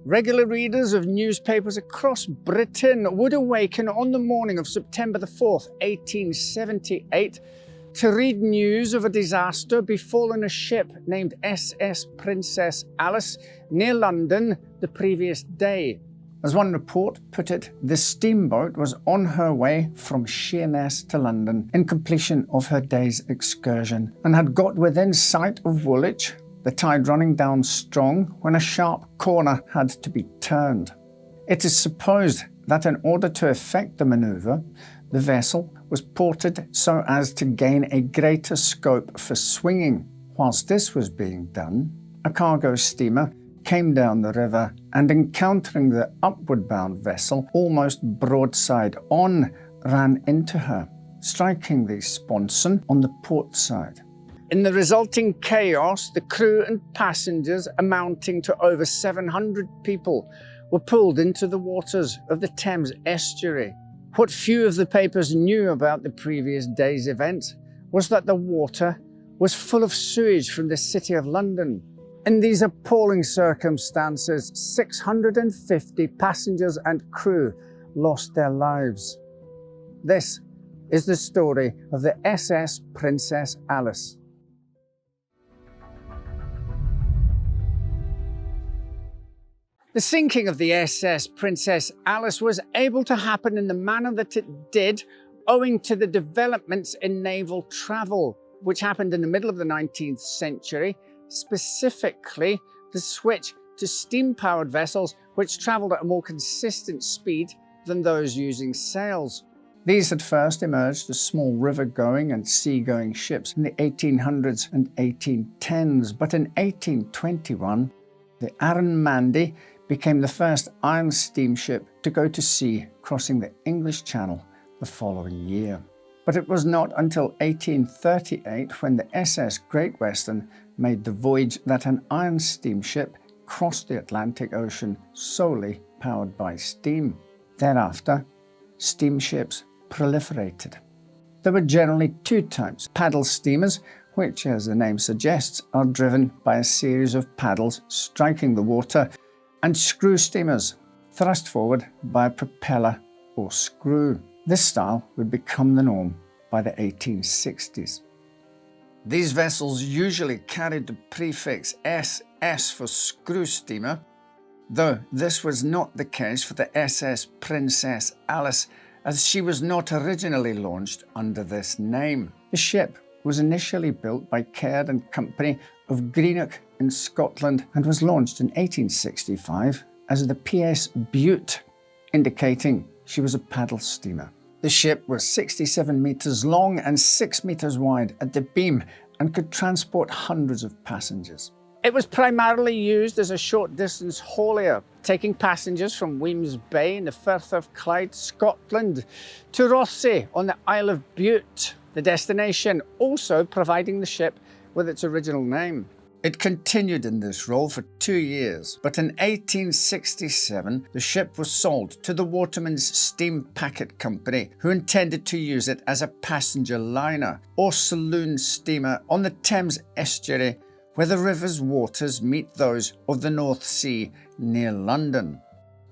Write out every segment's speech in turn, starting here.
Regular readers of newspapers across Britain would awaken on the morning of September the 4th, 1878, to read news of a disaster befallen a ship named SS Princess Alice near London the previous day. As one report put it, the steamboat was on her way from Sheerness to London in completion of her day's excursion and had got within sight of Woolwich, the tide running down strong, when a sharp corner had to be turned. It is supposed that in order to effect the manoeuvre, the vessel was ported so as to gain a greater scope for swinging. Whilst this was being done, a cargo steamer came down the river and, encountering the upward-bound vessel almost broadside on, ran into her, striking the sponson on the port side. In the resulting chaos, the crew and passengers, amounting to over 700 people, were pulled into the waters of the Thames estuary. What few of the papers knew about the previous day's events was that the water was full of sewage from the City of London. In these appalling circumstances, 650 passengers and crew lost their lives. This is the story of the SS Princess Alice. The sinking of the SS Princess Alice was able to happen in the manner that it did owing to the developments in naval travel, which happened in the middle of the 19th century, specifically the switch to steam-powered vessels which travelled at a more consistent speed than those using sails. These had first emerged as small river-going and sea-going ships in the 1800s and 1810s, but in 1821, the Arran Mandy became the first iron steamship to go to sea, crossing the English Channel the following year. But it was not until 1838 when the SS Great Western made the voyage that an iron steamship crossed the Atlantic Ocean solely powered by steam. Thereafter, steamships proliferated. There were generally two types: paddle steamers, which, as the name suggests, are driven by a series of paddles striking the water, and screw steamers, thrust forward by a propeller or screw. This style would become the norm by the 1860s. These vessels usually carried the prefix SS for screw steamer, though this was not the case for the SS Princess Alice, as she was not originally launched under this name. The ship was initially built by Caird and Company of Greenock in Scotland and was launched in 1865 as the PS Bute, indicating she was a paddle steamer. The ship was 67 metres long and 6 metres wide at the beam and could transport hundreds of passengers. It was primarily used as a short-distance haulier, taking passengers from Wemyss Bay in the Firth of Clyde, Scotland, to Rothesay on the Isle of Bute, the destination also providing the ship with its original name. It continued in this role for 2 years, but in 1867 the ship was sold to the Waterman's Steam Packet Company, who intended to use it as a passenger liner or saloon steamer on the Thames estuary, where the river's waters meet those of the North Sea near London.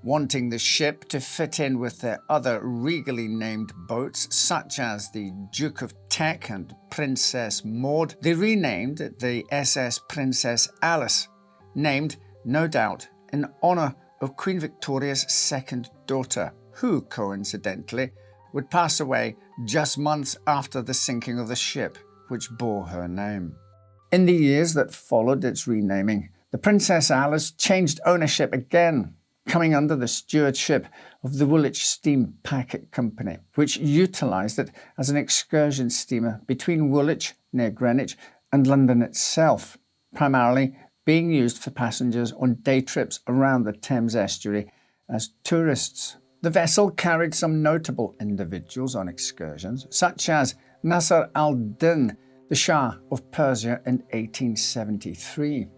Wanting the ship to fit in with their other regally named boats, such as the Duke of Teck and Princess Maud, they renamed it the SS Princess Alice, named, no doubt, in honour of Queen Victoria's second daughter, who, coincidentally, would pass away just months after the sinking of the ship which bore her name. In the years that followed its renaming, the Princess Alice changed ownership again, coming under the stewardship of the Woolwich Steam Packet Company, which utilised it as an excursion steamer between Woolwich, near Greenwich, and London itself, primarily being used for passengers on day trips around the Thames estuary as tourists. The vessel carried some notable individuals on excursions, such as Nasser al-Din, the Shah of Persia, in 1873.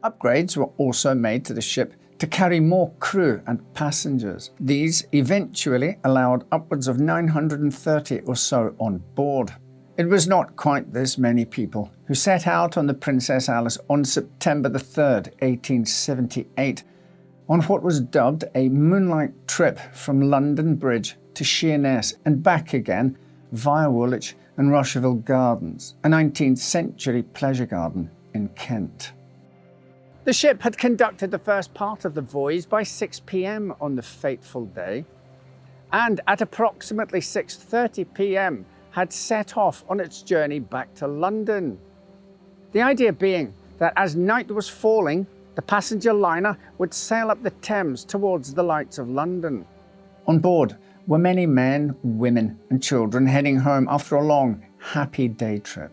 Upgrades were also made to the ship to carry more crew and passengers. These eventually allowed upwards of 930 or so on board. It was not quite this many people who set out on the Princess Alice on September the 3rd, 1878, on what was dubbed a moonlight trip from London Bridge to Sheerness and back again via Woolwich and Rocherville Gardens, a 19th century pleasure garden in Kent. The ship had conducted the first part of the voyage by 6 p.m. on the fateful day, and at approximately 6:30 p.m. had set off on its journey back to London. The idea being that as night was falling, the passenger liner would sail up the Thames towards the lights of London. On board were many men, women and children heading home after a long, happy day trip.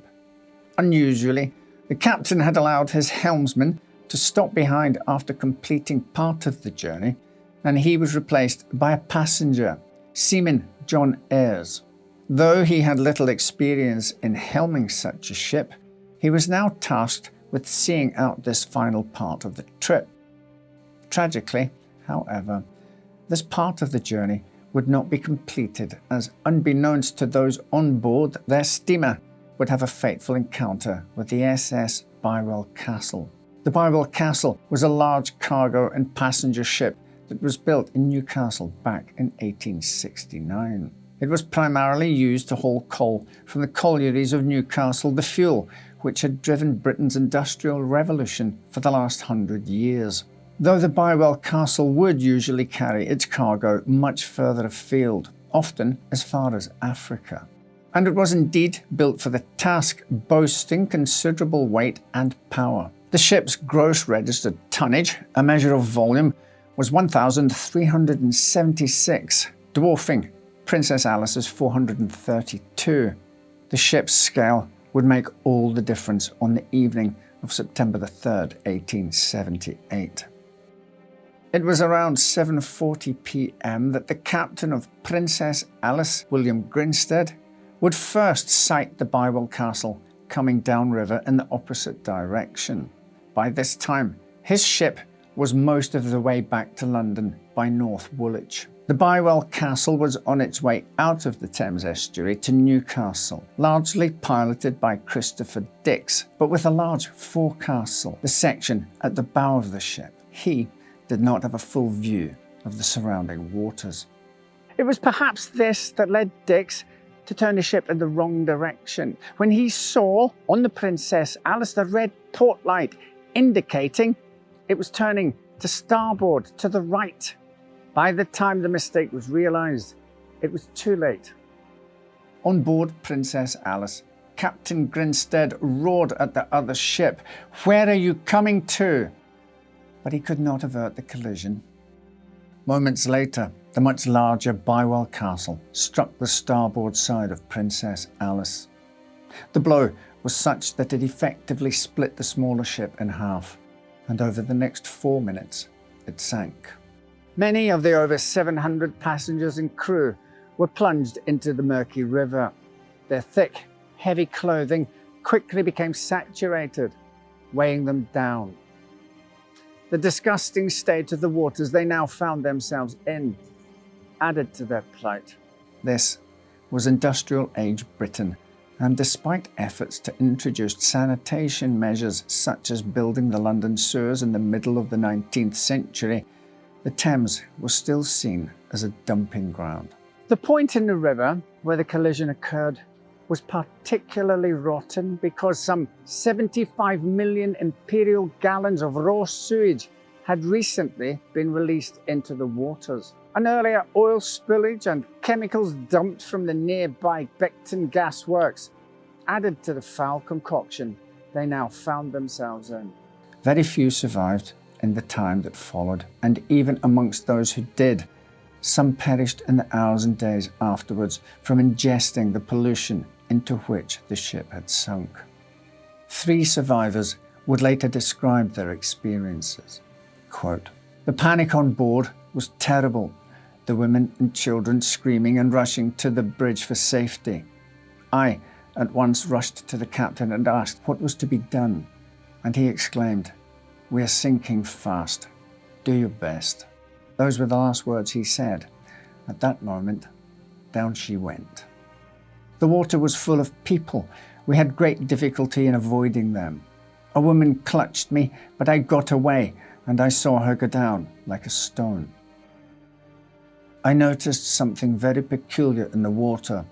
Unusually, the captain had allowed his helmsman to stop behind after completing part of the journey, and he was replaced by a passenger, Seaman John Ayres. Though he had little experience in helming such a ship, he was now tasked with seeing out this final part of the trip. Tragically, however, this part of the journey would not be completed as, unbeknownst to those on board, their steamer would have a fateful encounter with the SS Bywell Castle. The Bywell Castle was a large cargo and passenger ship that was built in Newcastle back in 1869. It was primarily used to haul coal from the collieries of Newcastle, the fuel which had driven Britain's industrial revolution for the last 100 years. Though the Bywell Castle would usually carry its cargo much further afield, often as far as Africa. And it was indeed built for the task, boasting considerable weight and power. The ship's gross registered tonnage, a measure of volume, was 1,376, dwarfing Princess Alice's 432. The ship's scale would make all the difference on the evening of September the 3rd, 1878. It was around 7:40 p.m. that the captain of Princess Alice, William Grinstead, would first sight the Bywell Castle coming downriver in the opposite direction. By this time, his ship was most of the way back to London by North Woolwich. The Bywell Castle was on its way out of the Thames estuary to Newcastle, largely piloted by Christopher Dix, but with a large forecastle, the section at the bow of the ship. He did not have a full view of the surrounding waters. It was perhaps this that led Dix to turn the ship in the wrong direction when he saw on the Princess Alice the red port light indicating it was turning to starboard to the right. By the time the mistake was realized, it was too late. On board Princess Alice, Captain Grinstead roared at the other ship, "Where are you coming to?" But he could not avert the collision. Moments later, the much larger Bywell Castle struck the starboard side of Princess Alice. The blow was such that it effectively split the smaller ship in half, and over the next 4 minutes, it sank. Many of the over 700 passengers and crew were plunged into the murky river. Their thick, heavy clothing quickly became saturated, weighing them down. The disgusting state of the waters they now found themselves in added to their plight. This was industrial age Britain, and despite efforts to introduce sanitation measures such as building the London sewers in the middle of the 19th century, the Thames was still seen as a dumping ground. The point in the river where the collision occurred was particularly rotten because some 75 million imperial gallons of raw sewage had recently been released into the waters. An earlier oil spillage and chemicals dumped from the nearby Beckton gas works added to the foul concoction they now found themselves in. Very few survived in the time that followed, and even amongst those who did, some perished in the hours and days afterwards from ingesting the pollution into which the ship had sunk. 3 survivors would later describe their experiences. Quote, "The panic on board was terrible, the women and children screaming and rushing to the bridge for safety. I at once rushed to the captain and asked what was to be done, and he exclaimed, 'We are sinking fast. Do your best.' Those were the last words he said. At that moment, down she went. The water was full of people. We had great difficulty in avoiding them. A woman clutched me, but I got away, and I saw her go down like a stone. I noticed something very peculiar in the water.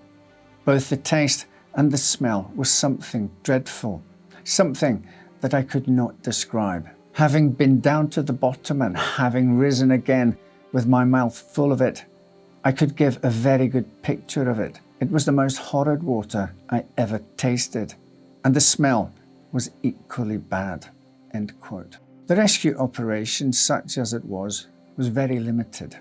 Both the taste and the smell was something dreadful, something that I could not describe. Having been down to the bottom and having risen again with my mouth full of it, I could give a very good picture of it. It was the most horrid water I ever tasted, and the smell was equally bad." End quote. The rescue operation, such as it was very limited.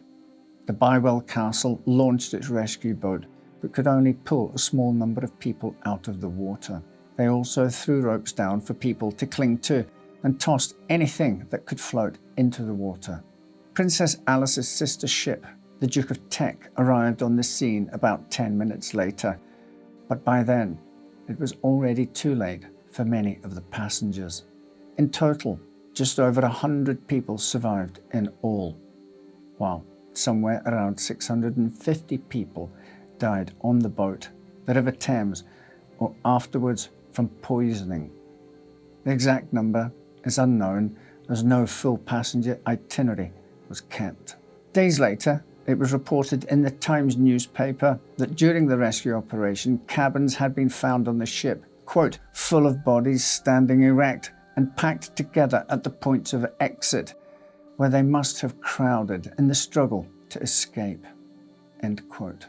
The Bywell Castle launched its rescue boat, but could only pull a small number of people out of the water. They also threw ropes down for people to cling to and tossed anything that could float into the water. Princess Alice's sister ship, the Duke of Teck, arrived on the scene about 10 minutes later, but by then it was already too late for many of the passengers. In total, just over 100 people survived in all, while somewhere around 650 people died on the boat, the River Thames, or afterwards from poisoning. The exact number is unknown, as no full passenger itinerary was kept. Days later, it was reported in the Times newspaper that during the rescue operation, cabins had been found on the ship, quote, "full of bodies standing erect and packed together at the points of exit, where they must have crowded in the struggle to escape," end quote.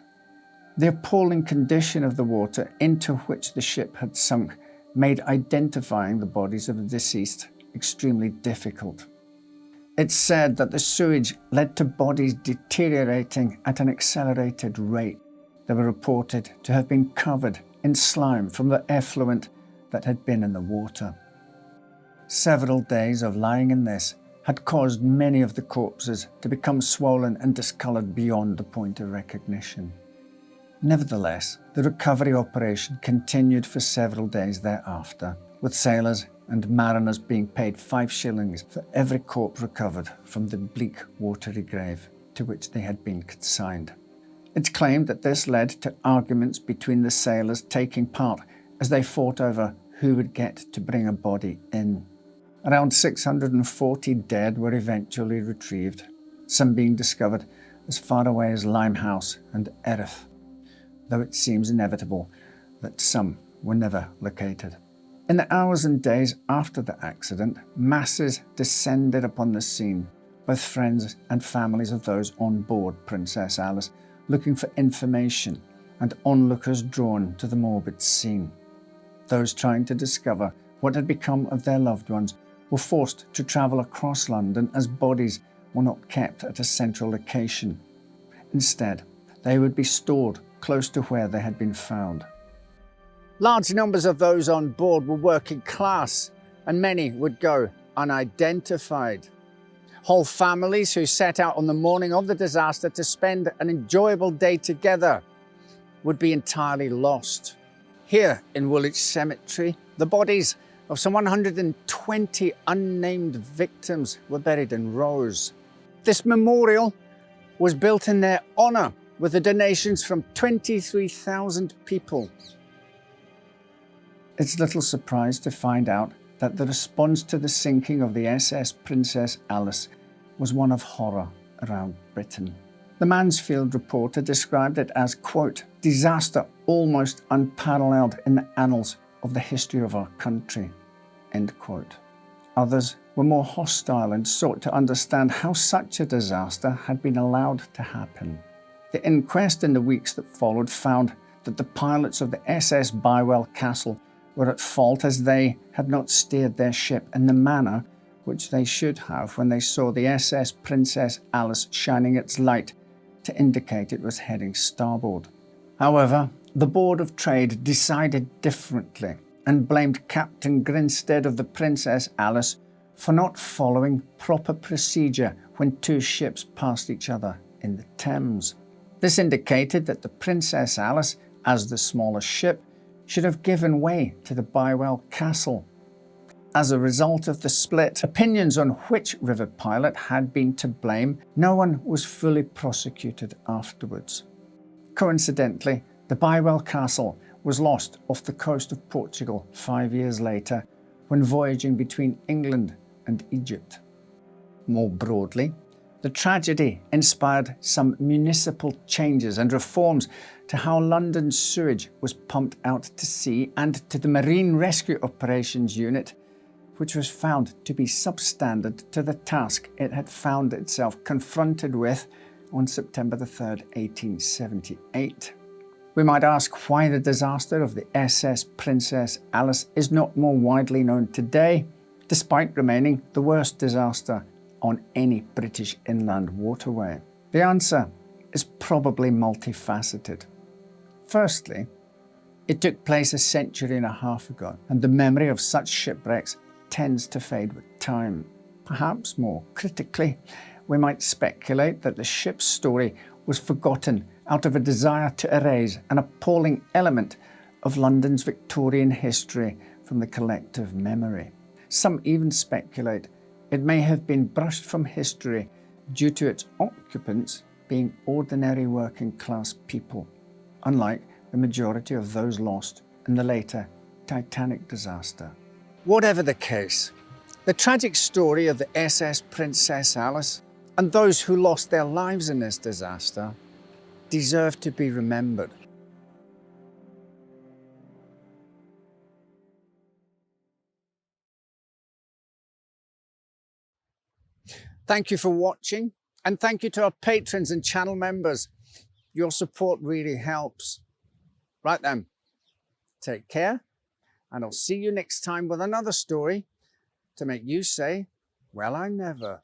The appalling condition of the water into which the ship had sunk made identifying the bodies of the deceased extremely difficult. It's said that the sewage led to bodies deteriorating at an accelerated rate. They were reported to have been covered in slime from the effluent that had been in the water. Several days of lying in this had caused many of the corpses to become swollen and discoloured beyond the point of recognition. Nevertheless, the recovery operation continued for several days thereafter, with sailors and mariners being paid 5 shillings for every corpse recovered from the bleak, watery grave to which they had been consigned. It's claimed that this led to arguments between the sailors taking part as they fought over who would get to bring a body in. Around 640 dead were eventually retrieved, some being discovered as far away as Limehouse and Erith, though it seems inevitable that some were never located. In the hours and days after the accident, masses descended upon the scene, both friends and families of those on board Princess Alice, looking for information, and onlookers drawn to the morbid scene. Those trying to discover what had become of their loved ones were forced to travel across London, as bodies were not kept at a central location. Instead, they would be stored close to where they had been found. Large numbers of those on board were working class, and many would go unidentified. Whole families who set out on the morning of the disaster to spend an enjoyable day together would be entirely lost. Here in Woolwich Cemetery, the bodies of some 120 unnamed victims were buried in rows. This memorial was built in their honour with the donations from 23,000 people. It's little surprise to find out that the response to the sinking of the SS Princess Alice was one of horror around Britain. The Mansfield Reporter described it as, quote, "disaster almost unparalleled in the annals of the history of our country," end quote. Others were more hostile and sought to understand how such a disaster had been allowed to happen. The inquest in the weeks that followed found that the pilots of the SS Bywell Castle were at fault, as they had not steered their ship in the manner which they should have when they saw the SS Princess Alice shining its light to indicate it was heading starboard. However, the Board of Trade decided differently and blamed Captain Grinstead of the Princess Alice for not following proper procedure when two ships passed each other in the Thames. This indicated that the Princess Alice, as the smaller ship, should have given way to the Bywell Castle. As a result of the split opinions on which river pilot had been to blame, no one was fully prosecuted afterwards. Coincidentally, the Bywell Castle was lost off the coast of Portugal 5 years later when voyaging between England and Egypt. More broadly, the tragedy inspired some municipal changes and reforms to how London's sewage was pumped out to sea and to the Marine Rescue Operations Unit, which was found to be substandard to the task it had found itself confronted with on September 3rd, 1878. We might ask why the disaster of the SS Princess Alice is not more widely known today, despite remaining the worst disaster on any British inland waterway. The answer is probably multifaceted. Firstly, it took place a century and a half ago, and the memory of such shipwrecks tends to fade with time. Perhaps more critically, we might speculate that the ship's story was forgotten out of a desire to erase an appalling element of London's Victorian history from the collective memory. Some even speculate it may have been brushed from history due to its occupants being ordinary working class people, unlike the majority of those lost in the later Titanic disaster. Whatever the case, the tragic story of the SS Princess Alice and those who lost their lives in this disaster deserve to be remembered. Thank you for watching, and thank you to our patrons and channel members. Your support really helps. Right then, take care, and I'll see you next time with another story to make you say, well, I never.